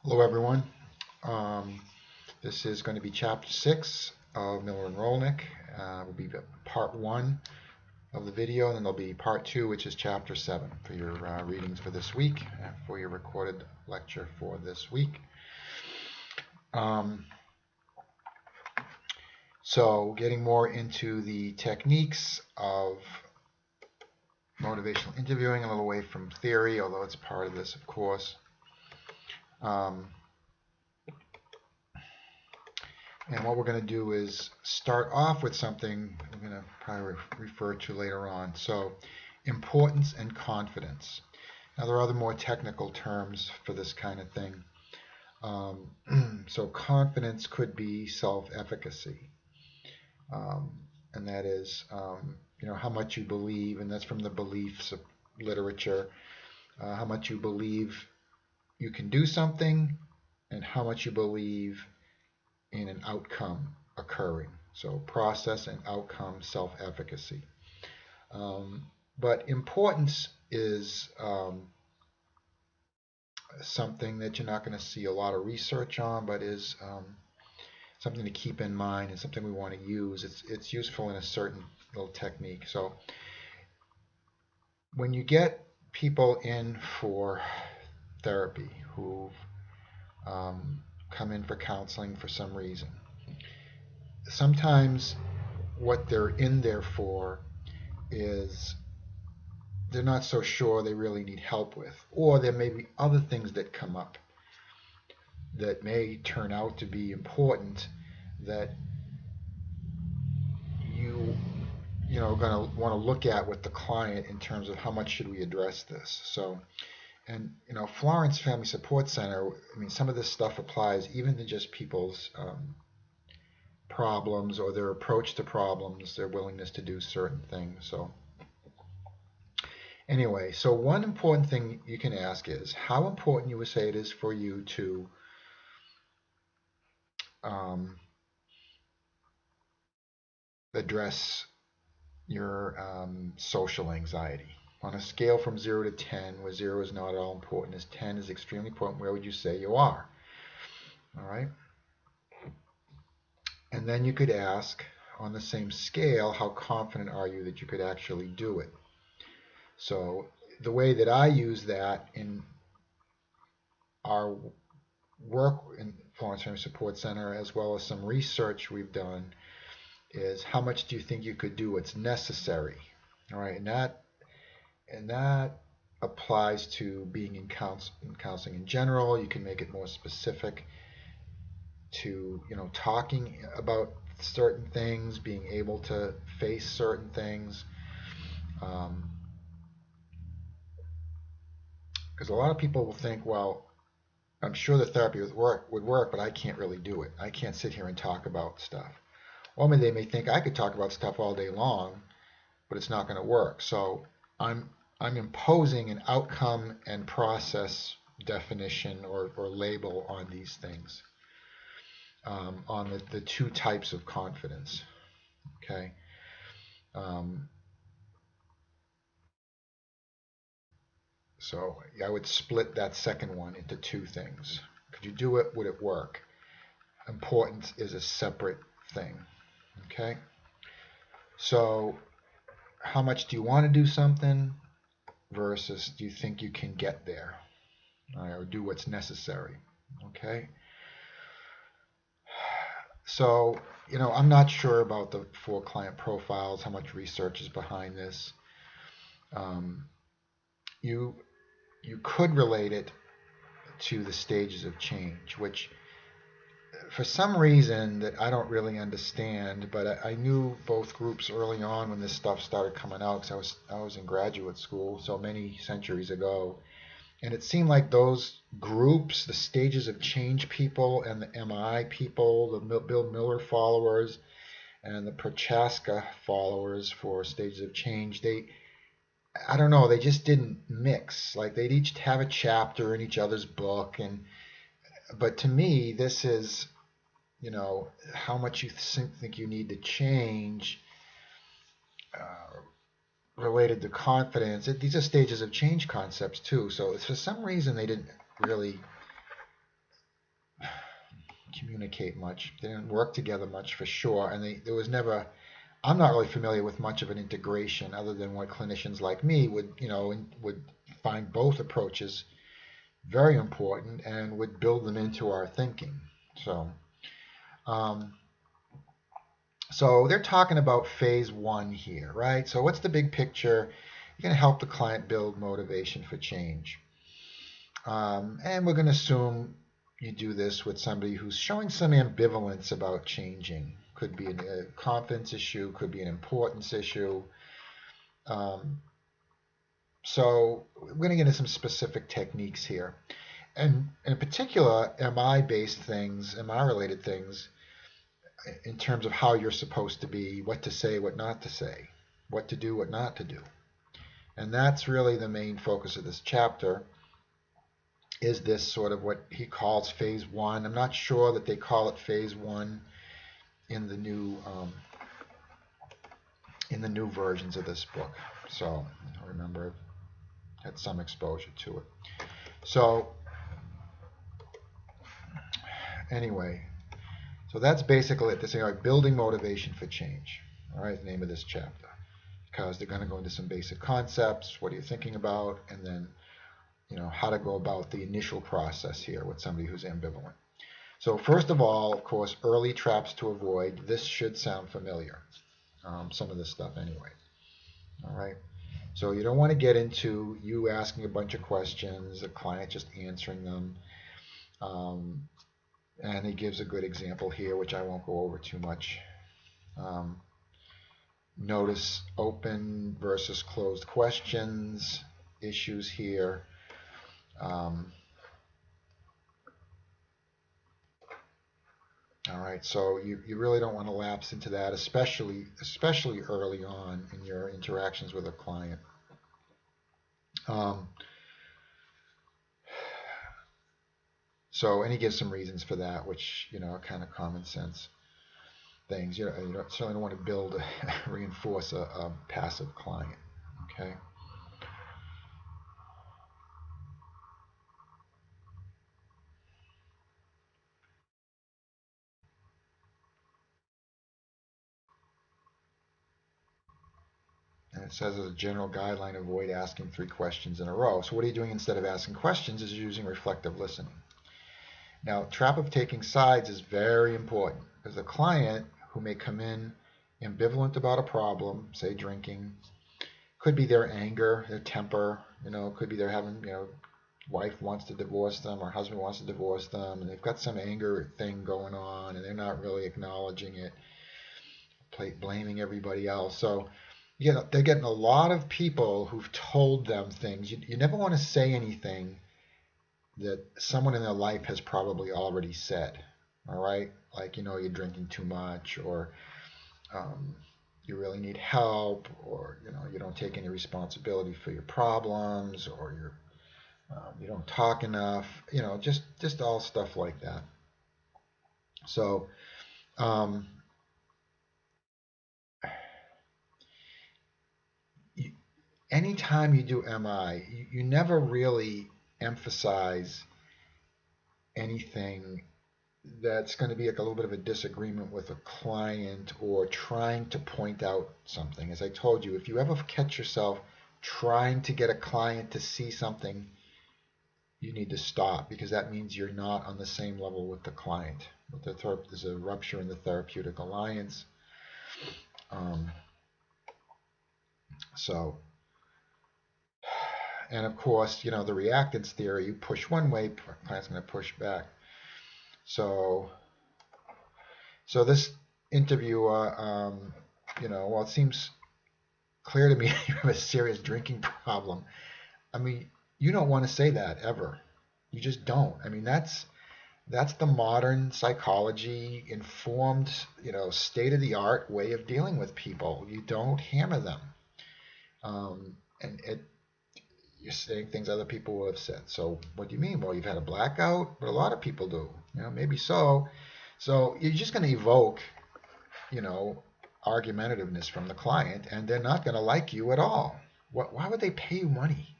Hello everyone. This is going to be chapter 6 of Miller and Rolnick. Will be part 1 of the video, and then there'll be part 2, which is chapter 7 for your readings for this week, for your recorded lecture for this week. So getting more into the techniques of motivational interviewing, a little away from theory, although it's part of this, of course. And what we're going to do is start off with something I'm going to probably refer to later on. So, importance and confidence. Now, there are other more technical terms for this kind of thing. So, confidence could be self-efficacy. And that is, how much you believe, and that's from the beliefs of literature, how much you believe you can do something, and how much you believe in an outcome occurring. So process and outcome self-efficacy. But importance is something that you're not going to see a lot of research on, but is something to keep in mind and something we want to use. It's useful in a certain little technique. So when you get people in for therapy who've come in for counseling for some reason, sometimes what they're in there for is they're not so sure they really need help with, or there may be other things that come up that may turn out to be important that you're going to want to look at with the client in terms of how much should we address this. So, and Florence Family Support Center, I mean, some of this stuff applies even to just people's problems or their approach to problems, their willingness to do certain things. So anyway, so one important thing you can ask is how important you would say it is for you to address your social anxiety. On a scale from 0 to 10, where 0 is not at all important, as 10 is extremely important, where would you say you are? All right. And then you could ask, on the same scale, how confident are you that you could actually do it? So the way that I use that in our work in Florence Family Support Center, as well as some research we've done, is how much do you think you could do what's necessary? All right, and that applies to being in counseling in general. You can make it more specific to talking about certain things, being able to face certain things, because a lot of people will think, well, I'm sure the therapy would work, but I can't really do it. I can't sit here and talk about stuff. Or maybe they may think I could talk about stuff all day long, but it's not going to work. So I'm imposing an outcome and process definition or label on these things, on the two types of confidence. Okay. So I would split that second one into two things. Could you do it? Would it work? Importance is a separate thing. Okay. So how much do you want to do something versus do you think you can get there, or do what's necessary? Okay. So, I'm not sure about the 4 client profiles, how much research is behind this. You could relate it to the stages of change, which for some reason that I don't really understand, but I knew both groups early on when this stuff started coming out, because I was in graduate school so many centuries ago, and it seemed like those groups, the stages of change people and the MI people, the Bill Miller followers and the Prochaska followers for stages of change, I don't know, they just didn't mix. Like they'd each have a chapter in each other's book, but to me, this is, how much you think you need to change related to confidence. These are stages of change concepts too. So for some reason, they didn't really communicate much. They didn't work together much for sure, and there was never. I'm not really familiar with much of an integration other than what clinicians like me would, would find both approaches very important and would build them into our thinking. Um, so they're talking about phase one here, right? So what's the big picture? You're going to help the client build motivation for change. And we're going to assume you do this with somebody who's showing some ambivalence about changing. Could be a confidence issue, could be an importance issue. So we're going to get into some specific techniques here. And in particular, MI-based things, MI-related things, in terms of how you're supposed to be, what to say, what not to say, what to do, what not to do. And that's really the main focus of this chapter, is this sort of what he calls phase one. I'm not sure that they call it phase one in the new versions of this book. So I remember I've had some exposure to it. So anyway, so that's basically it. This thing, like building motivation for change. All right, the name of this chapter, because they're going to go into some basic concepts. What are you thinking about? And then, how to go about the initial process here with somebody who's ambivalent. So first of all, of course, early traps to avoid. This should sound familiar. Some of this stuff anyway. All right. So you don't want to get into you asking a bunch of questions, the client just answering them. And he gives a good example here, which I won't go over too much. Notice open versus closed questions, issues here. All right, so you really don't want to lapse into that, especially early on in your interactions with a client. So, and he gives some reasons for that, which, are kind of common sense things. You certainly don't want to reinforce a passive client, okay? And it says as a general guideline, avoid asking 3 questions in a row. So what are you doing instead of asking questions is using reflective listening. Now, trap of taking sides is very important, because the client who may come in ambivalent about a problem, say drinking, could be their anger, their temper, could be they're having, wife wants to divorce them or husband wants to divorce them, and they've got some anger thing going on and they're not really acknowledging it, blaming everybody else. So they're getting a lot of people who've told them things. You never want to say anything that someone in their life has probably already said. All right, like you're drinking too much, or you really need help, or you don't take any responsibility for your problems, or you don't talk enough, just all stuff like that. So anytime you do MI, you never really emphasize anything that's going to be like a little bit of a disagreement with a client or trying to point out something. As I told you, if you ever catch yourself trying to get a client to see something, you need to stop, because that means you're not on the same level with the client. There's a rupture in the therapeutic alliance. And of course, the reactance theory, you push one way, client's going to push back. So this interviewer, well, it seems clear to me you have a serious drinking problem. I mean, you don't want to say that ever. You just don't. I mean, that's the modern psychology informed, state-of-the-art way of dealing with people. You don't hammer them. And you're saying things other people would have said. So what do you mean? Well, you've had a blackout, but a lot of people do. Maybe so. So you're just going to evoke, argumentativeness from the client, and they're not going to like you at all. Why would they pay you money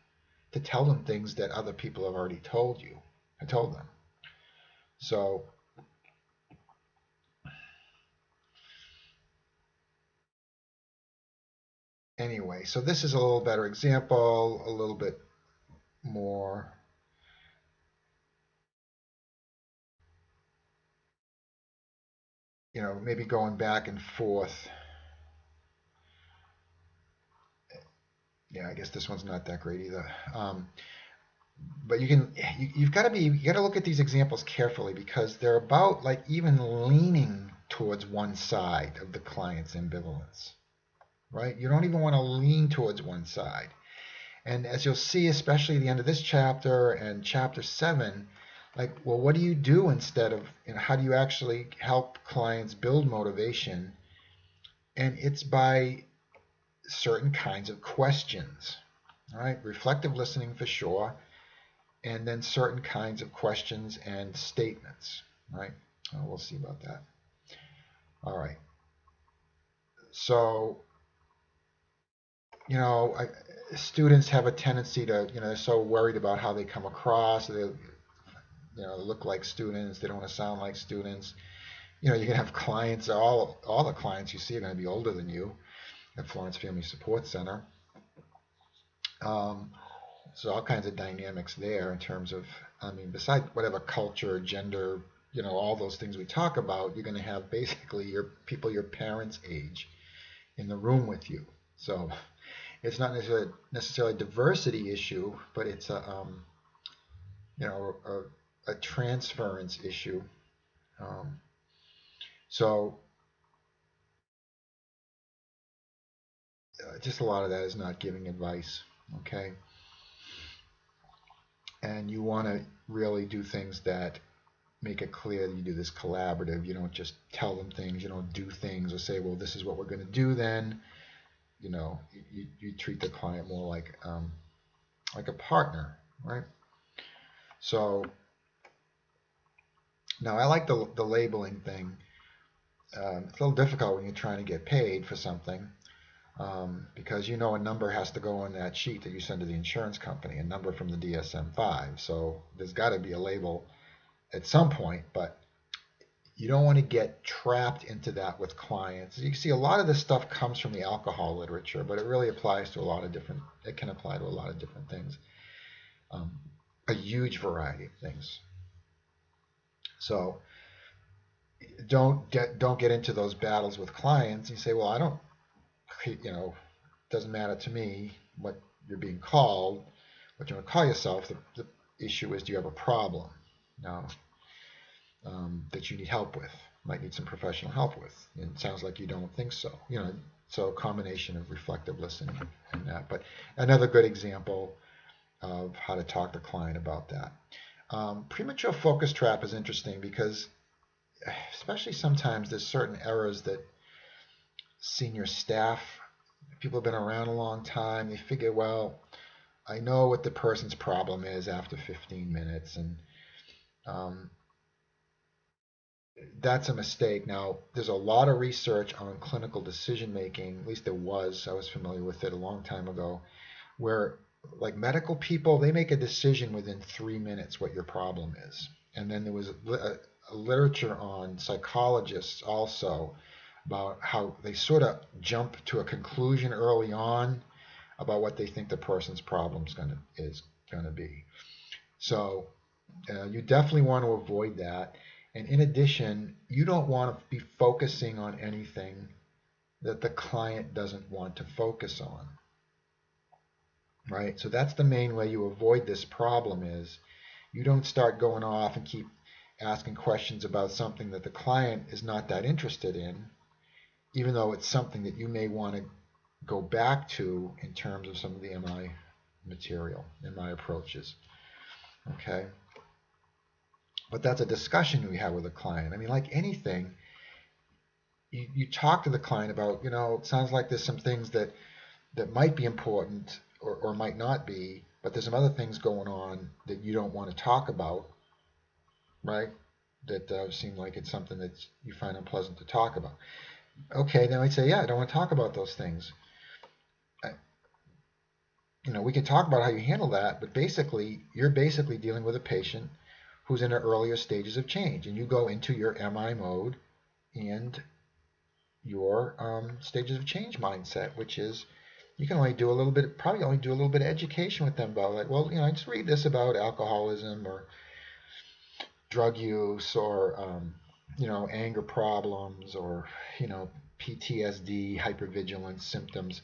to tell them things that other people have already told them? So anyway, so this is a little better example, a little bit more, maybe going back and forth. Yeah, I guess this one's not that great either. But you've got to look at these examples carefully because they're about like even leaning towards one side of the client's ambivalence, right? You don't even want to lean towards one side. And as you'll see, especially at the end of this chapter and chapter 7, like, well, what do you do instead of, how do you actually help clients build motivation? And it's by certain kinds of questions, all right? Reflective listening for sure, and then certain kinds of questions and statements, right? We'll see about that. All right. So, students have a tendency to, they're so worried about how they come across. They look like students. They don't want to sound like students. You can have clients. All the clients you see are going to be older than you at Florence Family Support Center. So all kinds of dynamics there in terms of, besides whatever culture, gender, all those things we talk about, you're going to have basically your parents' age in the room with you. So it's not necessarily a diversity issue, but it's a transference issue. So just a lot of that is not giving advice, okay? And you want to really do things that make it clear that you do this collaborative. You don't just tell them things. You don't do things or say, well, this is what we're going to do then. You treat the client more like a partner, right? So now I like the labeling thing. It's a little difficult when you're trying to get paid for something because a number has to go on that sheet that you send to the insurance company, a number from the DSM-5. So there's got to be a label at some point, but you don't want to get trapped into that with clients. You can see a lot of this stuff comes from the alcohol literature, but it really applies to it can apply to a lot of different things, a huge variety of things. So don't get into those battles with clients. You say, well, I don't, doesn't matter to me what you're being called, what you want to call yourself. The issue is, do you have a problem now that you need help with? Might need some professional help with. And it sounds like you don't think so. So a combination of reflective listening and that. But another good example of how to talk to the client about that. Premature focus trap is interesting because especially sometimes there's certain errors that senior staff, people have been around a long time, they figure, well, I know what the person's problem is after 15 minutes, and that's a mistake. Now, there's a lot of research on clinical decision making, at least there was, I was familiar with it a long time ago, where like medical people, they make a decision within 3 minutes what your problem is. And then there was a literature on psychologists also about how they sort of jump to a conclusion early on about what they think the person's problem is going to be. So you definitely want to avoid that. And in addition, you don't want to be focusing on anything that the client doesn't want to focus on. Right? So that's the main way you avoid this problem is you don't start going off and keep asking questions about something that the client is not that interested in, even though it's something that you may want to go back to in terms of some of the MI material, MI approaches. Okay? But that's a discussion we have with a client. Like anything, you talk to the client about, it sounds like there's some things that might be important or might not be, but there's some other things going on that you don't want to talk about, right? That seem like it's something that you find unpleasant to talk about. Okay, then I'd say, yeah, I don't want to talk about those things. We can talk about how you handle that, but basically, you're basically dealing with a patient who's in the earlier stages of change, and you go into your MI mode and your stages of change mindset, which is you can only do a little bit, probably only do a little bit of education with them about, like, well, I just read this about alcoholism or drug use or, anger problems or, PTSD, hypervigilance symptoms.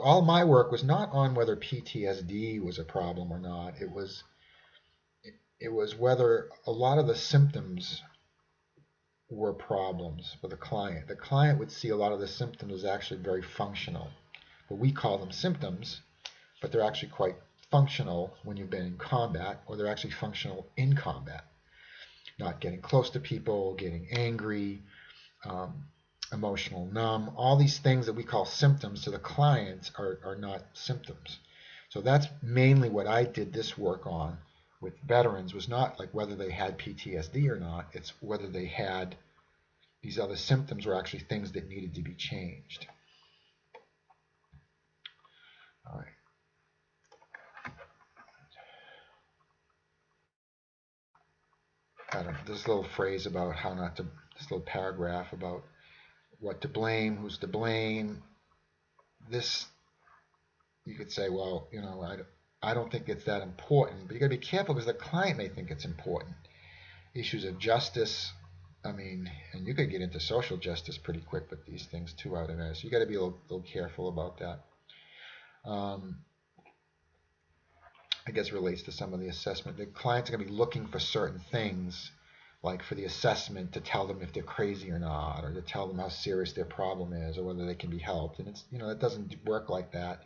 All my work was not on whether PTSD was a problem or not. It was whether a lot of the symptoms were problems for the client. The client would see a lot of the symptoms as actually very functional. But we call them symptoms, but they're actually quite functional when you've been in combat, or they're actually functional in combat. Not getting close to people, getting angry, emotional numb, all these things that we call symptoms to the clients are not symptoms. So that's mainly what I did this work on with veterans, was not like whether they had PTSD or not, it's whether they had these other symptoms were actually things that needed to be changed. All right. I don't know, this little phrase about how not to, this little paragraph about what to blame, who's to blame. This, you could say, well, I don't think it's that important, but you got to be careful because the client may think it's important. Issues of justice, and you could get into social justice pretty quick with these things too out of there. So you got to be a little careful about that. I guess relates to some of the assessment. The client's going to be looking for certain things, like for the assessment to tell them if they're crazy or not, or to tell them how serious their problem is, or whether they can be helped. And it's, it doesn't work like that.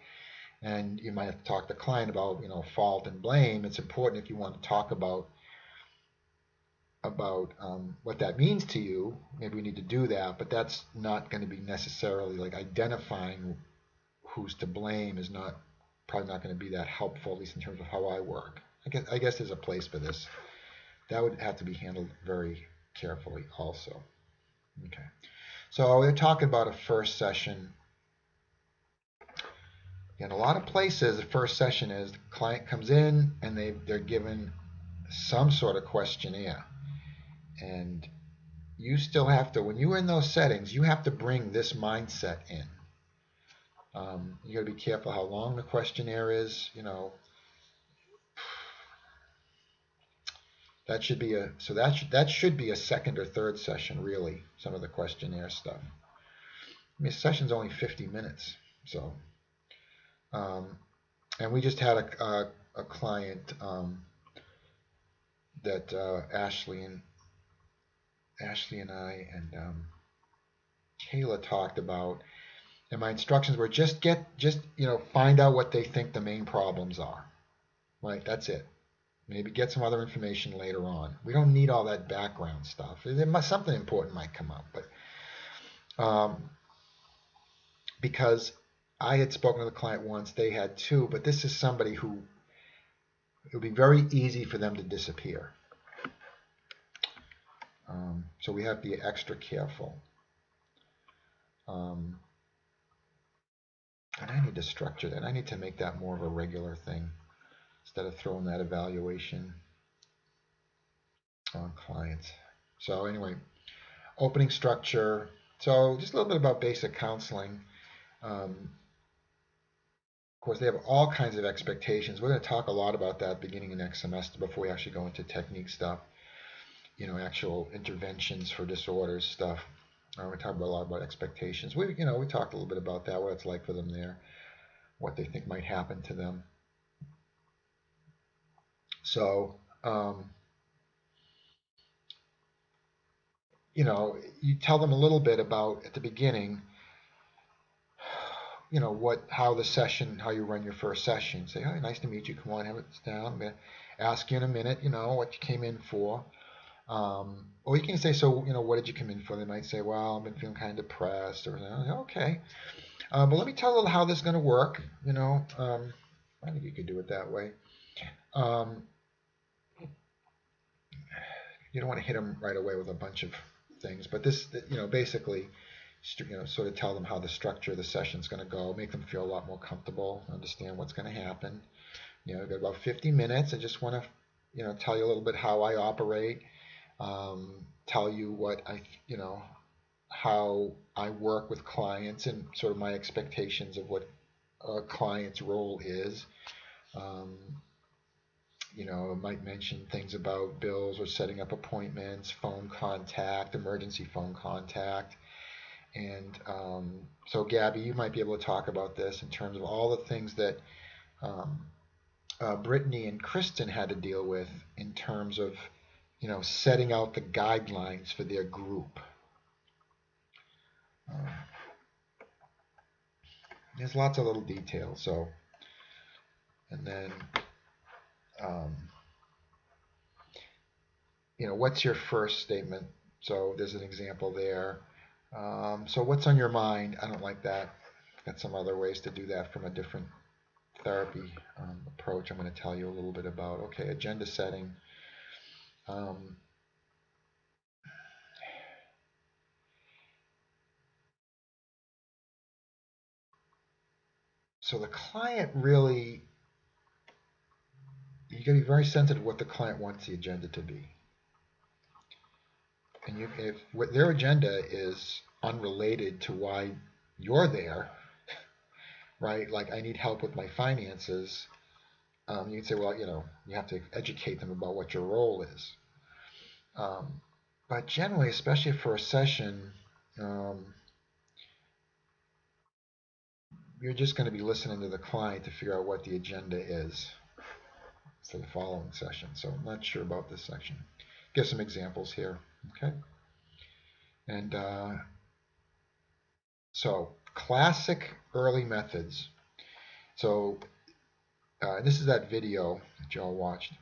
And you might have to talk to the client about, fault and blame. It's important if you want to talk about what that means to you. Maybe we need to do that, but that's not going to be necessarily like identifying who's to blame is probably not going to be that helpful, at least in terms of how I work. I guess there's a place for this. That would have to be handled very carefully also. Okay. So we're talking about a first session. In a lot of places, the first session is the client comes in and they're given some sort of questionnaire. And you still have to, when you're in those settings, you have to bring this mindset in. You got to be careful how long the questionnaire is. That should be that should be a second or third session, really. Some of the questionnaire stuff. A session's only 50 minutes, so. And we just had a client that Ashley and I and Kayla talked about. And my instructions were just find out what they think the main problems are. Right, that's it. Maybe get some other information later on. We don't need all that background stuff. Something important might come up, but because I had spoken to the client once, they had too, but this is somebody who it would be very easy for them to disappear. So we have to be extra careful. And I need to structure that. I need to make that more of a regular thing instead of throwing that evaluation on clients. So anyway, opening structure. So just a little bit about basic counseling. Of course, they have all kinds of expectations. We're going to talk a lot about that beginning of next semester before we actually go into technique stuff. Actual interventions for disorders stuff. We talk a lot about expectations. We talked a little bit about that, what it's like for them there, what they think might happen to them. So, you tell them a little bit about at the beginning, how the session, how you run your first session. Say, oh, nice to meet you. Come on, have it down. I'm going to ask you in a minute, what you came in for. Or you can say, so, what did you come in for? They might say, well, I've been feeling kind of depressed, or okay. But let me tell you how this is going to work. I think you could do it that way. You don't want to hit them right away with a bunch of things, but this, basically, sort of tell them how the structure of the session is going to go, make them feel a lot more comfortable, understand what's going to happen. We've got about 50 minutes. I just want to, tell you a little bit how I operate. Tell you what how I work with clients and sort of my expectations of what a client's role is. It might mention things about bills or setting up appointments, phone contact, emergency phone contact. And so, Gabby, you might be able to talk about this in terms of all the things that Brittany and Kristen had to deal with in terms of, setting out the guidelines for their group. There's lots of little details. So, and then, what's your first statement? So there's an example there. So what's on your mind? I don't like that. Got some other ways to do that from a different therapy approach I'm going to tell you a little bit about. Okay, agenda setting. So the client really, you got to be very sensitive to what the client wants the agenda to be. And if their agenda is unrelated to why you're there, right? Like, I need help with my finances. You can say, well, you have to educate them about what your role is. But generally, especially for a session, you're just going to be listening to the client to figure out what the agenda is for the following session. So I'm not sure about this section. Give some examples here, okay? And so classic early methods. So this is that video that y'all watched.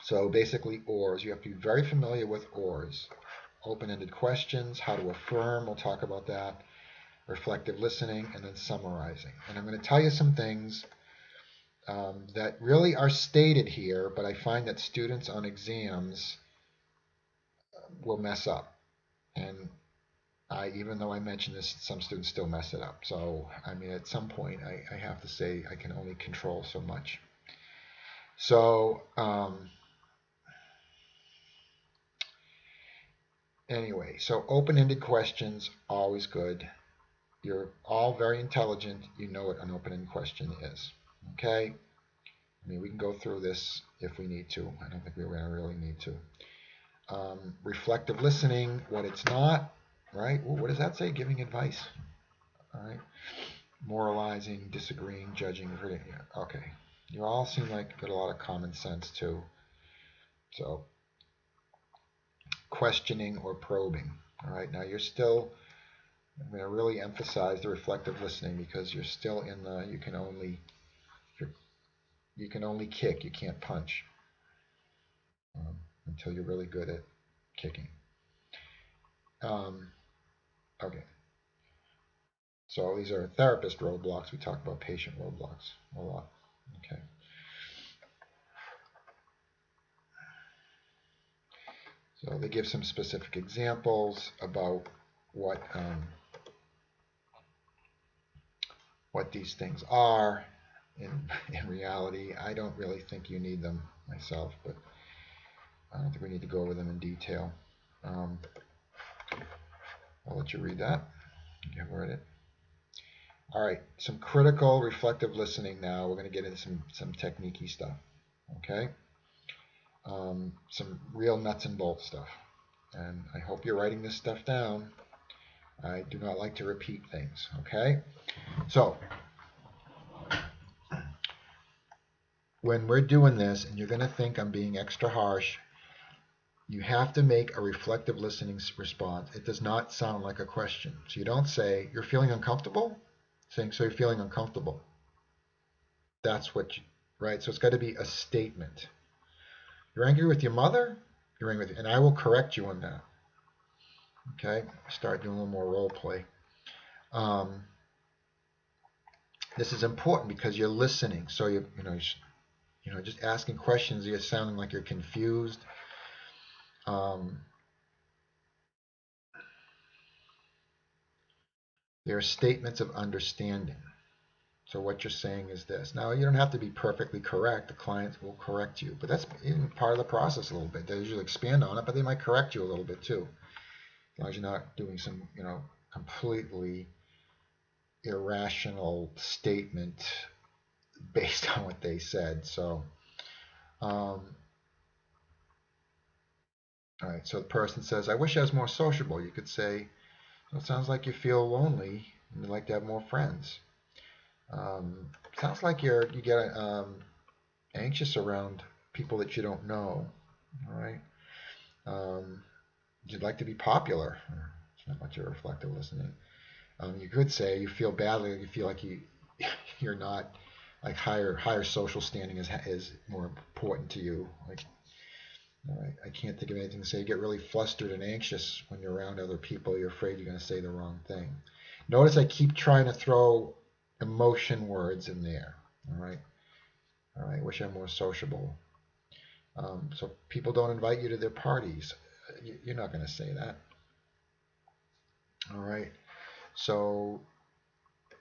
So basically ORs, you have to be very familiar with ORs. Open-ended questions, how to affirm, we'll talk about that. Reflective listening, and then summarizing. And I'm going to tell you some things that really are stated here, but I find that students on exams will mess up. And even though I mentioned this, some students still mess it up. So, I mean, at some point, I have to say I can only control so much. So, anyway, so open-ended questions, always good. You're all very intelligent. You know what an open-ended question is. Okay? I mean, we can go through this if we need to. I don't think we're going to really need to. Reflective listening, what it's not, right? Ooh, what does that say? Giving advice. All right. Moralizing, disagreeing, judging. Okay. You all seem like you got a lot of common sense too. So, questioning or probing. All right. Now you're still, I'm going to really emphasize the reflective listening because you're still in the, you can only kick, you can't punch until you're really good at kicking. Okay. So these are therapist roadblocks. We talk about patient roadblocks a lot. Okay. So they give some specific examples about what these things are. In reality, I don't really think you need them myself, but I don't think we need to go over them in detail. I'll let you read that. You have read it. All right, some critical reflective listening now. We're going to get into some technique-y stuff. Okay? Some real nuts and bolts stuff. And I hope you're writing this stuff down. I do not like to repeat things. Okay? So, when we're doing this, and you're going to think I'm being extra harsh, you have to make a reflective listening response. It does not sound like a question. So you don't say, you're feeling uncomfortable? Saying, so you're feeling uncomfortable. That's what you, right? So it's got to be a statement. You're angry with your mother? You're angry with, and I will correct you on that. Okay? Start doing a little more role play. This is important because you're listening. So you know, just asking questions, you're sounding like you're confused. There are statements of understanding. So what you're saying is this. Now, you don't have to be perfectly correct. The client will correct you. But that's even part of the process a little bit. They usually expand on it, but they might correct you a little bit too. As long as you're not doing some, completely irrational statement based on what they said. So, all right. So the person says, "I wish I was more sociable." You could say, "Well, it sounds like you feel lonely and you'd like to have more friends." Um, Sounds like you get anxious around people that you don't know. All right. Um, You'd like to be popular. It's not much of reflective listening. You could say you feel badly. You feel like you're not like higher social standing is more important to you. Like, I can't think of anything to say. You get really flustered and anxious when you're around other people. You're afraid you're going to say the wrong thing. Notice I keep trying to throw emotion words in there. All right. All right. Wish I'm more sociable. So people don't invite you to their parties. You're not going to say that. All right. So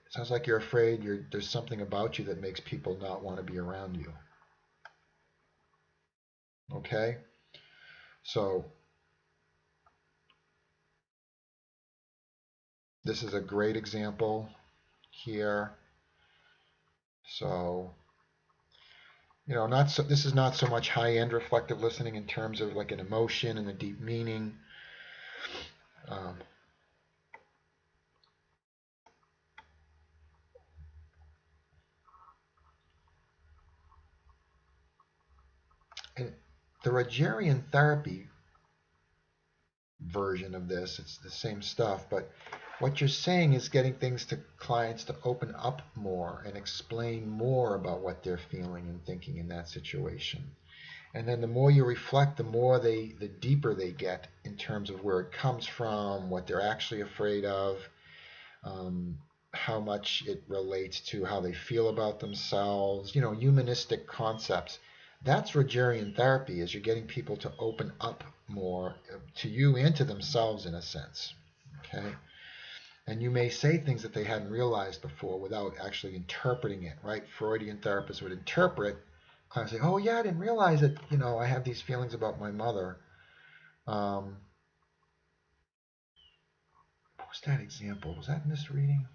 it sounds like you're afraid there's something about you that makes people not want to be around you. Okay? So this is a great example here. So, this is not so much high-end reflective listening in terms of like an emotion and a deep meaning. Um, and the Rogerian therapy version of this, it's the same stuff, but what you're saying is getting things to clients to open up more and explain more about what they're feeling and thinking in that situation. And then the more you reflect, the deeper they get in terms of where it comes from, what they're actually afraid of, how much it relates to how they feel about themselves, humanistic concepts. That's Rogerian therapy, is you're getting people to open up more to you and to themselves in a sense. Okay? And you may say things that they hadn't realized before without actually interpreting it, right? Freudian therapists would interpret, clients say, "Oh yeah, I didn't realize that, I have these feelings about my mother." What was that example? Was that misreading?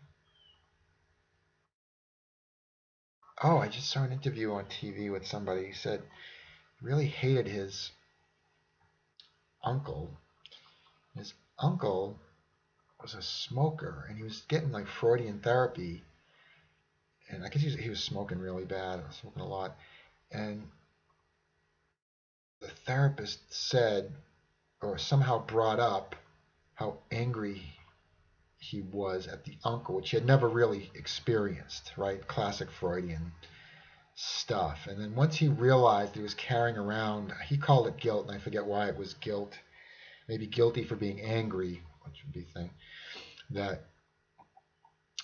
Oh, I just saw an interview on TV with somebody. He said he really hated his uncle. His uncle was a smoker, and he was getting like Freudian therapy, and I guess he was smoking really bad, smoking a lot. And the therapist said, or somehow brought up, how angry he was at the uncle, which he had never really experienced, right? Classic Freudian stuff. And then once he realized he was carrying around, he called it guilt, and I forget why it was guilt, maybe guilty for being angry, which would be the thing, that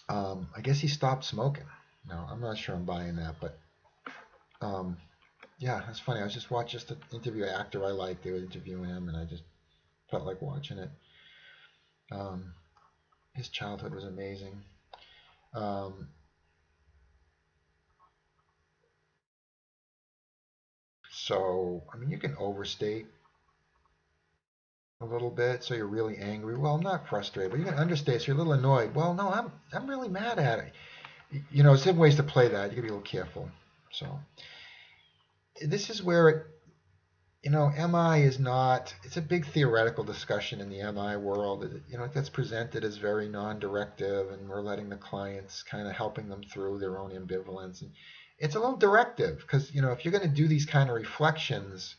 I guess he stopped smoking. No, I'm not sure I'm buying that, but yeah, that's funny. I was just watching an interview an actor I like. They were interviewing him, and I just felt like watching it. His childhood was amazing. So, I mean, you can overstate a little bit, so you're really angry. Well, I'm not frustrated, but you can understate, so you're a little annoyed. Well, no, I'm really mad at it. Some ways to play that. You gotta be a little careful. So, this is where MI is not. It's a big theoretical discussion in the MI world. It gets presented as very non-directive, and we're letting the clients kind of helping them through their own ambivalence. And it's a little directive because if you're going to do these kind of reflections,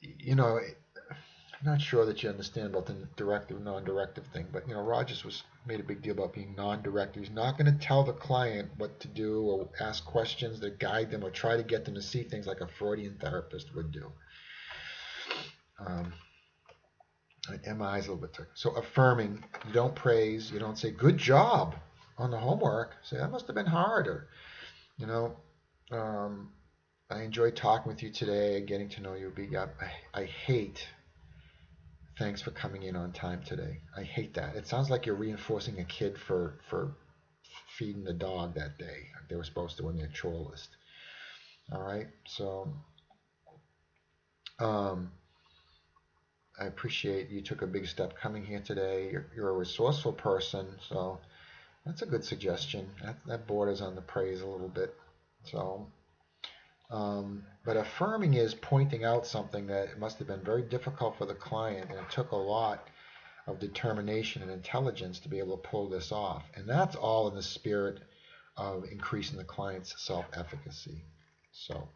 I'm not sure that you understand about the directive, non-directive thing, but Rogers made a big deal about being non-directive. He's not going to tell the client what to do or ask questions that guide them or try to get them to see things like a Freudian therapist would do. MI is a little bit different. So affirming, you don't praise, you don't say good job on the homework. Say that must have been hard, or I enjoyed talking with you today and getting to know you. I hate. Thanks for coming in on time today. I hate that. It sounds like you're reinforcing a kid for feeding the dog that day. They were supposed to in their chore list. All right. So I appreciate you took a big step coming here today. You're a resourceful person. So That's a good suggestion. That borders on the praise a little bit. So, but affirming is pointing out something that must have been very difficult for the client, and it took a lot of determination and intelligence to be able to pull this off. And that's all in the spirit of increasing the client's self-efficacy. So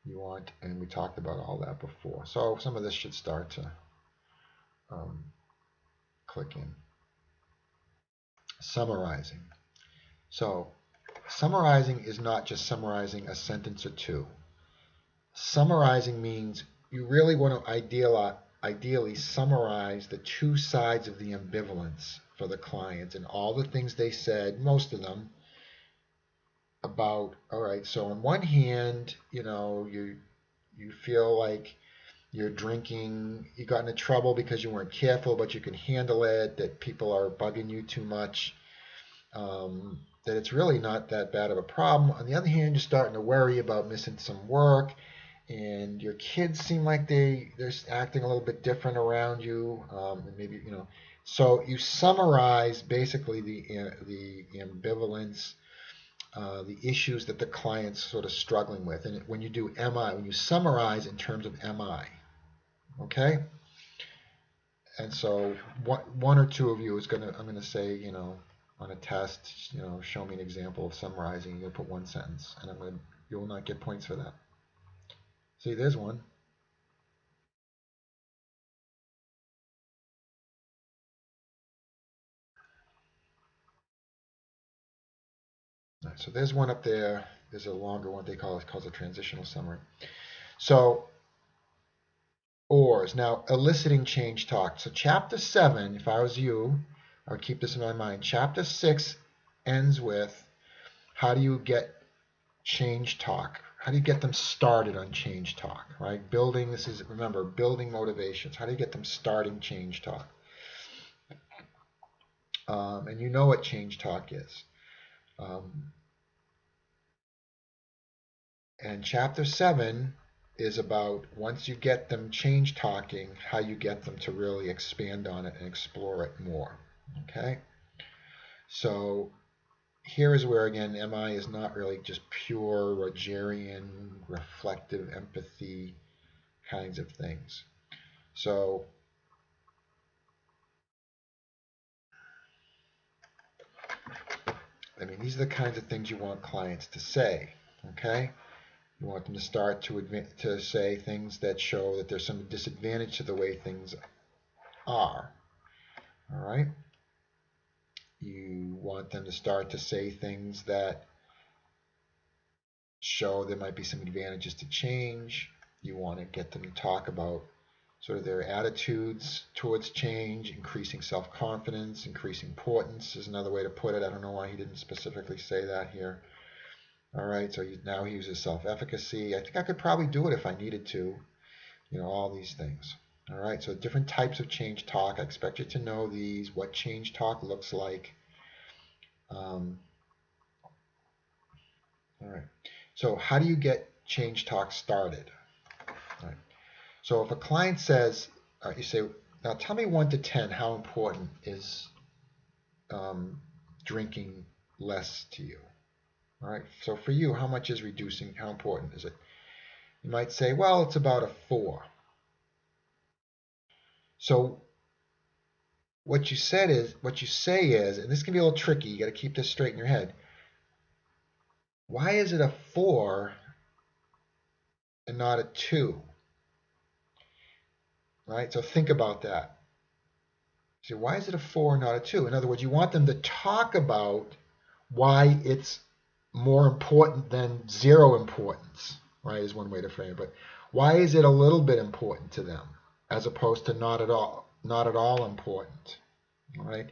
you want, and we talked about all that before. So some of this should start to click in. Summarizing. So summarizing is not just summarizing a sentence or two. Summarizing means you really want to ideally summarize the two sides of the ambivalence for the client and all the things they said, most of them, about, all right, so on one hand, you know, you feel like you're drinking, you got into trouble because you weren't careful, but you can handle it, that people are bugging you too much, that it's really not that bad of a problem. On the other hand, you're starting to worry about missing some work, and your kids seem like they're acting a little bit different around you, and maybe, you know, so you summarize basically the ambivalence, the issues that the client's sort of struggling with. And when you do MI, when you summarize in terms of MI, okay? And so one or two of you is I'm gonna say, you know, on a test, you know, show me an example of summarizing. You're gonna put one sentence, and you will not get points for that. See, there's one. Right, so there's one up there. There's a longer one they call a transitional summary. So ORs. Now, eliciting change talk. So chapter 7, if I was you, I would keep this in my mind. Chapter 6 ends with how do you get change talk? How do you get them started on change talk, right? Building, this is, remember, building motivations. How do you get them starting change talk? And you know what change talk is. And chapter 7 is about, once you get them change talking, how you get them to really expand on it and explore it more. Okay? So here is where, again, MI is not really just pure Rogerian, reflective empathy kinds of things. So I mean, these are the kinds of things you want clients to say. Okay? You want them to start to say things that show that there's some disadvantage to the way things are. All right? You want them to start to say things that show there might be some advantages to change. You want to get them to talk about sort of their attitudes towards change, increasing self-confidence, increasing importance is another way to put it. I don't know why he didn't specifically say that here. All right, so now he uses self-efficacy. I think I could probably do it if I needed to. You know, all these things. All right, so different types of change talk. I expect you to know these, what change talk looks like. All right, so how do you get change talk started? All right. So if a client says, you say, now tell me 1 to 10, how important is drinking less to you? All right, so for you, how much is reducing, how important is it? You might say, well, it's about a 4. So what you say is, and this can be a little tricky, you got to keep this straight in your head. Why is it a 4 and not a 2? Right? So think about that. So why is it a 4 and not a 2? In other words, you want them to talk about why it's more important than 0 importance, right, is one way to frame it. But why is it a little bit important to them as opposed to not at all important, all right?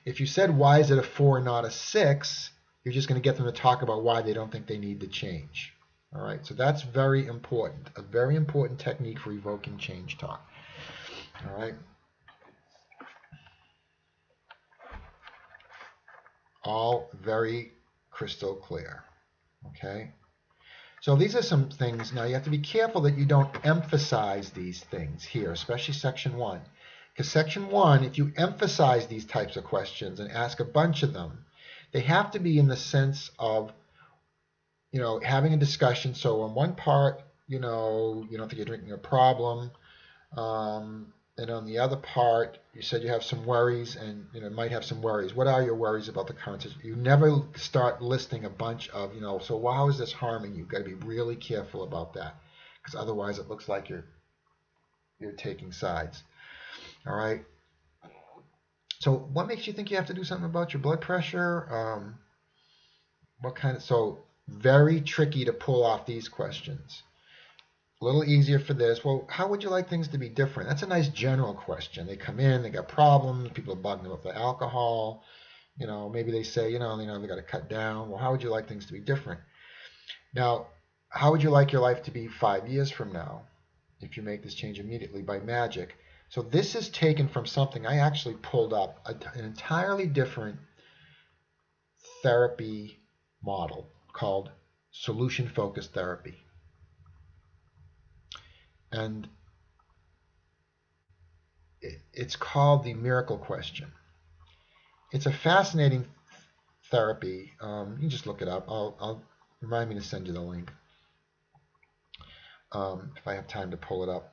If you said, why is it a 4 not a 6, you're just going to get them to talk about why they don't think they need to change, all right? So that's very important, a very important technique for evoking change talk, all right? All very crystal clear, okay? So these are some things. Now you have to be careful that you don't emphasize these things here, especially section 1. Because section 1, if you emphasize these types of questions and ask a bunch of them, They have to be in the sense of, having a discussion. So on one part, you don't think you're drinking a problem. And on the other part, you said you have some worries and, might have some worries. What are your worries about the current situation? You never start listing a bunch of, so how is this harming you? You've got to be really careful about that, because otherwise it looks like you're taking sides. All right. So what makes you think you have to do something about your blood pressure? So very tricky to pull off these questions. A little easier for this. Well, how would you like things to be different? That's a nice general question. They come in, they got problems, people are bugging them with the alcohol. Maybe they say, they got to cut down. Well, how would you like things to be different? Now, how would you like your life to be 5 years from now if you make this change immediately by magic? So this is taken from something I actually pulled up, an entirely different therapy model called solution-focused therapy. And it's called the miracle question. It's a fascinating therapy. You can just look it up. I'll remind me to send you the link if I have time to pull it up.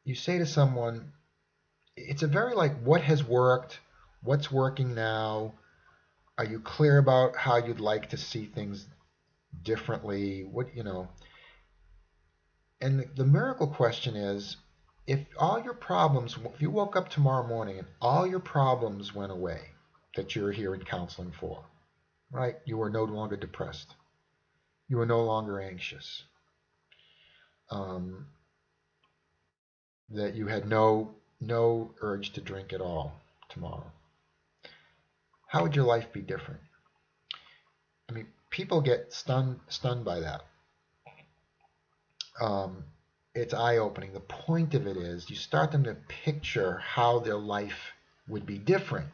You say to someone, it's a very what has worked, what's working now, are you clear about how you'd like to see things differently, and the miracle question is, if you woke up tomorrow morning and all your problems went away that you're here in counseling for, right? You were no longer depressed. You were no longer anxious. That you had no urge to drink at all tomorrow. How would your life be different? I mean, people get stunned by that. It's eye-opening. The point of it is you start them to picture how their life would be different,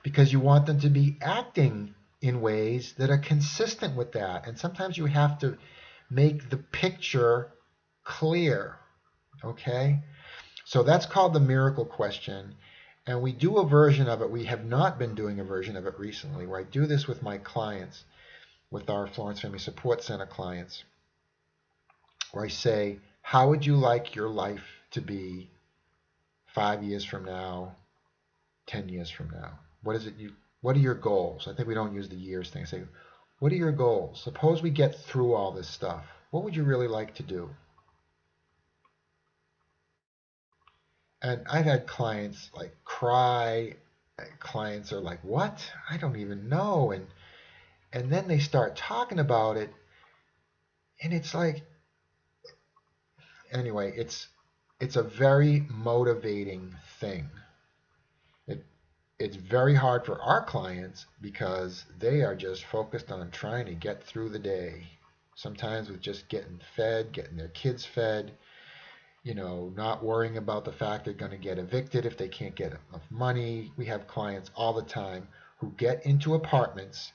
because you want them to be acting in ways that are consistent with that. And sometimes you have to make the picture clear, okay? So that's called the miracle question. And we do a version of it. We have not been doing a version of it recently, where I do this with my clients, with our Florence Family Support Center clients, where I say, how would you like your life to be 5 years from now, 10 years from now? What are your goals? I think we don't use the years thing. I say, what are your goals? Suppose we get through all this stuff. What would you really like to do? And I've had clients cry. Clients are like, what? I don't even know. And then they start talking about it. And it's anyway, it's a very motivating thing. It's very hard for our clients because they are just focused on trying to get through the day. Sometimes with just getting fed, getting their kids fed, not worrying about the fact they're going to get evicted if they can't get enough money. We have clients all the time who get into apartments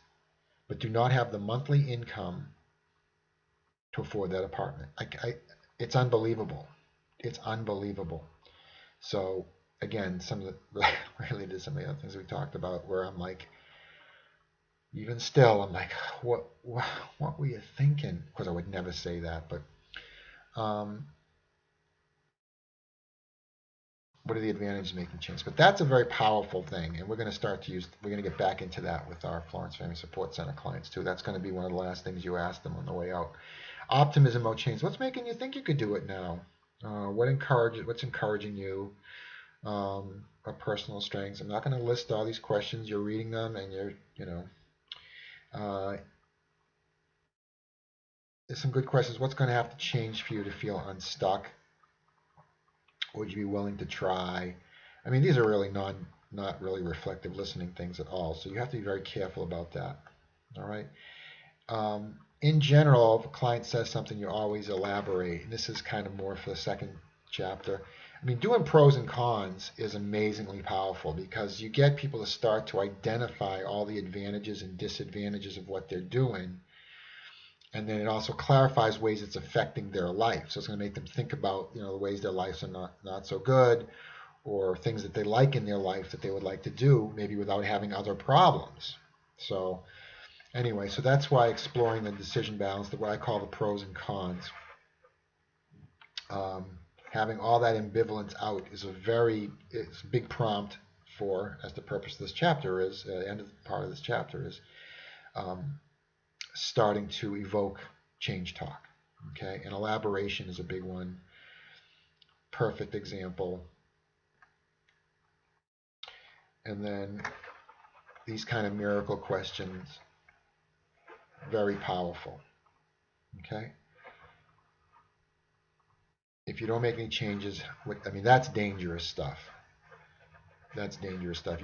but do not have the monthly income to afford that apartment. It's unbelievable. It's unbelievable. So again, related to some of the other things we talked about, where I'm even still, I'm like, what were you thinking? Of course, I would never say that, but what are the advantages of making change? But that's a very powerful thing, and we're going to get back into that with our Florence Family Support Center clients too. That's going to be one of the last things you ask them on the way out. Optimism about change. What's making you think you could do it now? What's encouraging you? Our personal strengths. I'm not going to list all these questions. You're reading them, and there's some good questions. What's going to have to change for you to feel unstuck? Would you be willing to try? I mean, these are really not really reflective listening things at all. So you have to be very careful about that. All right. In general, if a client says something, you always elaborate. And this is kind of more for the second chapter. I mean, doing pros and cons is amazingly powerful, because you get people to start to identify all the advantages and disadvantages of what they're doing. And then it also clarifies ways it's affecting their life. So it's going to make them think about, the ways their lives are not so good, or things that they like in their life that they would like to do, maybe without having other problems. So anyway, so that's why exploring the decision balance, what I call the pros and cons, having all that ambivalence out is it's a big prompt for, as the purpose of this chapter is, end of part of this chapter is, starting to evoke change talk. Okay, and elaboration is a big one. Perfect example. And then these kind of miracle questions, very powerful. Okay. If you don't make any changes, I mean, that's dangerous stuff. That's dangerous stuff.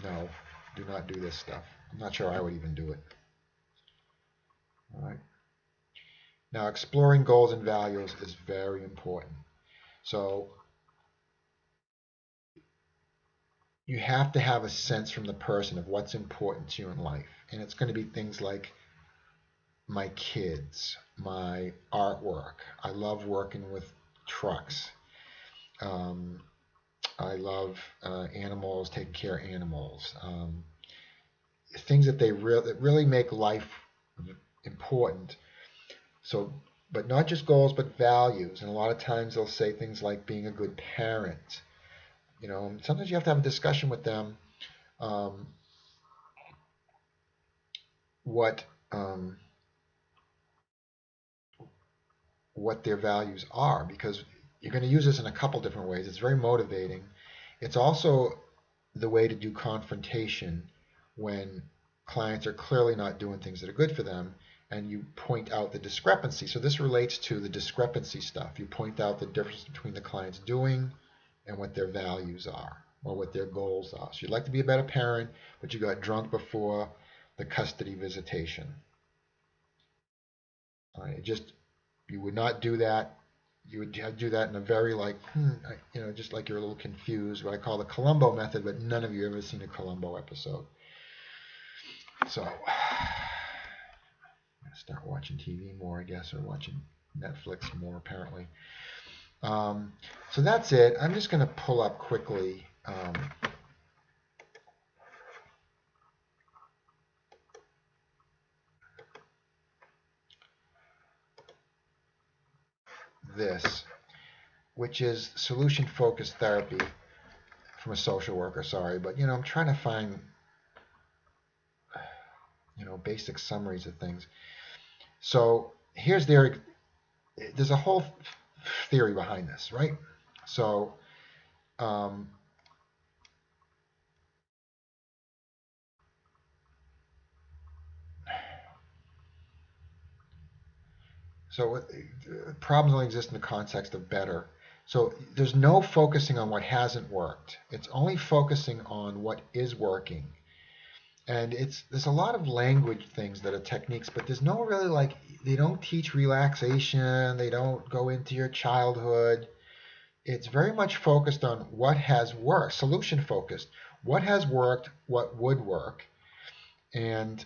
No, do not do this stuff. I'm not sure I would even do it. All right. Now, exploring goals and values is very important. So you have to have a sense from the person of what's important to you in life. And it's going to be things like my kids, my artwork. I love working with trucks. I love animals, taking care of animals. Things that that really make life important. So, but not just goals, but values. And a lot of times they'll say things like being a good parent. You know, sometimes you have to have a discussion with them. What their values are, because you're going to use this in a couple different ways. It's very motivating. It's also the way to do confrontation when clients are clearly not doing things that are good for them, and you point out the discrepancy. So this relates to the discrepancy stuff. You point out the difference between the client's doing and what their values are, or what their goals are. So you'd like to be a better parent, but you got drunk before the custody visitation. You would not do that. You would do that in a very just like you're a little confused, what I call the Columbo method, but none of you ever seen a Columbo episode. So, I'm gonna start watching TV more, I guess, or watching Netflix more, apparently. So that's it. I'm just gonna pull up quickly. This, which is solution-focused therapy from a social worker. Sorry, but I'm trying to find basic summaries of things. So here's there's a whole theory behind this, right? So problems only exist in the context of better. So there's no focusing on what hasn't worked. It's only focusing on what is working. And there's a lot of language things that are techniques, but there's no really they don't teach relaxation. They don't go into your childhood. It's very much focused on what has worked, solution focused. What has worked, what would work. And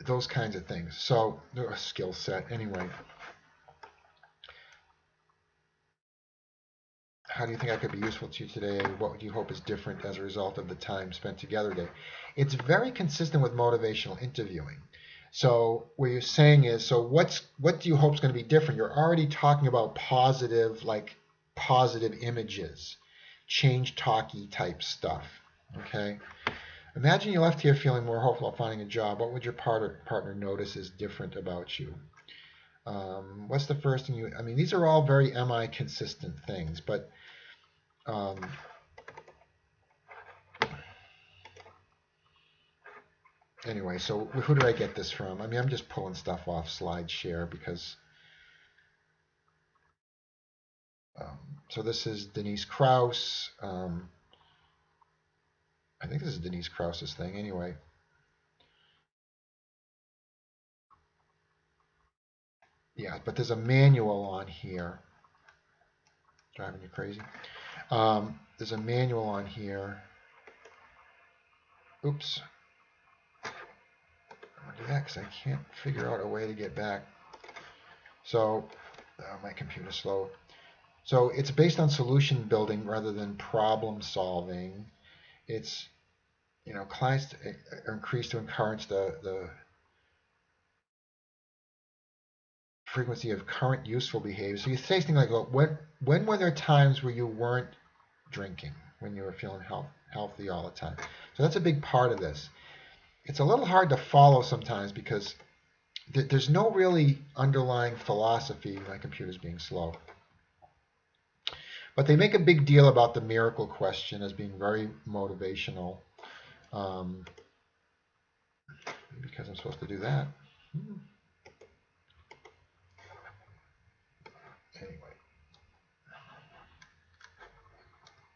those kinds of things. So a skill set anyway. How do you think I could be useful to you today? What do you hope is different as a result of the time spent together today? It's very consistent with motivational interviewing. So what you're saying is, so what do you hope is going to be different? You're already talking about positive images, change talky type stuff. Okay. Imagine you left here feeling more hopeful about finding a job. What would your partner notice is different about you? What's the first thing I mean, these are all very MI consistent things, but anyway, so who did I get this from? I mean, I'm just pulling stuff off SlideShare because so this is Denise Krauss. I think this is Denise Krauss's thing anyway. Yeah, but there's a manual on here. Driving you crazy. There's a manual on here. Oops. I'll do that because I can't figure out a way to get back. So my computer's slow. So it's based on solution building rather than problem solving. It's, clients are increased to encourage the frequency of current useful behavior. So you say something like, well, when were there times where you weren't drinking, when you were feeling healthy all the time? So that's a big part of this. It's a little hard to follow sometimes because there's no really underlying philosophy. My computer's being slow. But they make a big deal about the miracle question as being very motivational. Because I'm supposed to do that. Anyway.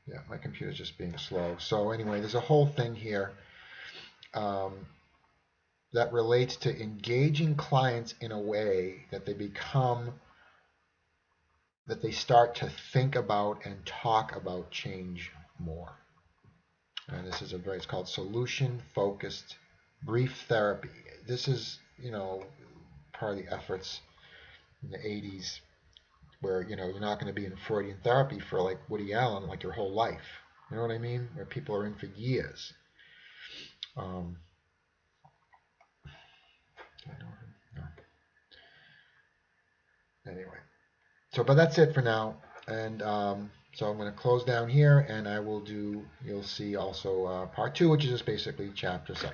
Yeah, my computer's just being slow. So anyway, there's a whole thing here that relates to engaging clients in a way that they start to think about and talk about change more. And this is it's called solution-focused brief therapy. This is, part of the efforts in the 80s where, you're not going to be in Freudian therapy for like Woody Allen like your whole life. You know what I mean? Where people are in for years. Anyway, but that's it for now. And so I'm going to close down here, and I will you'll see also part 2, which is just basically chapter 7.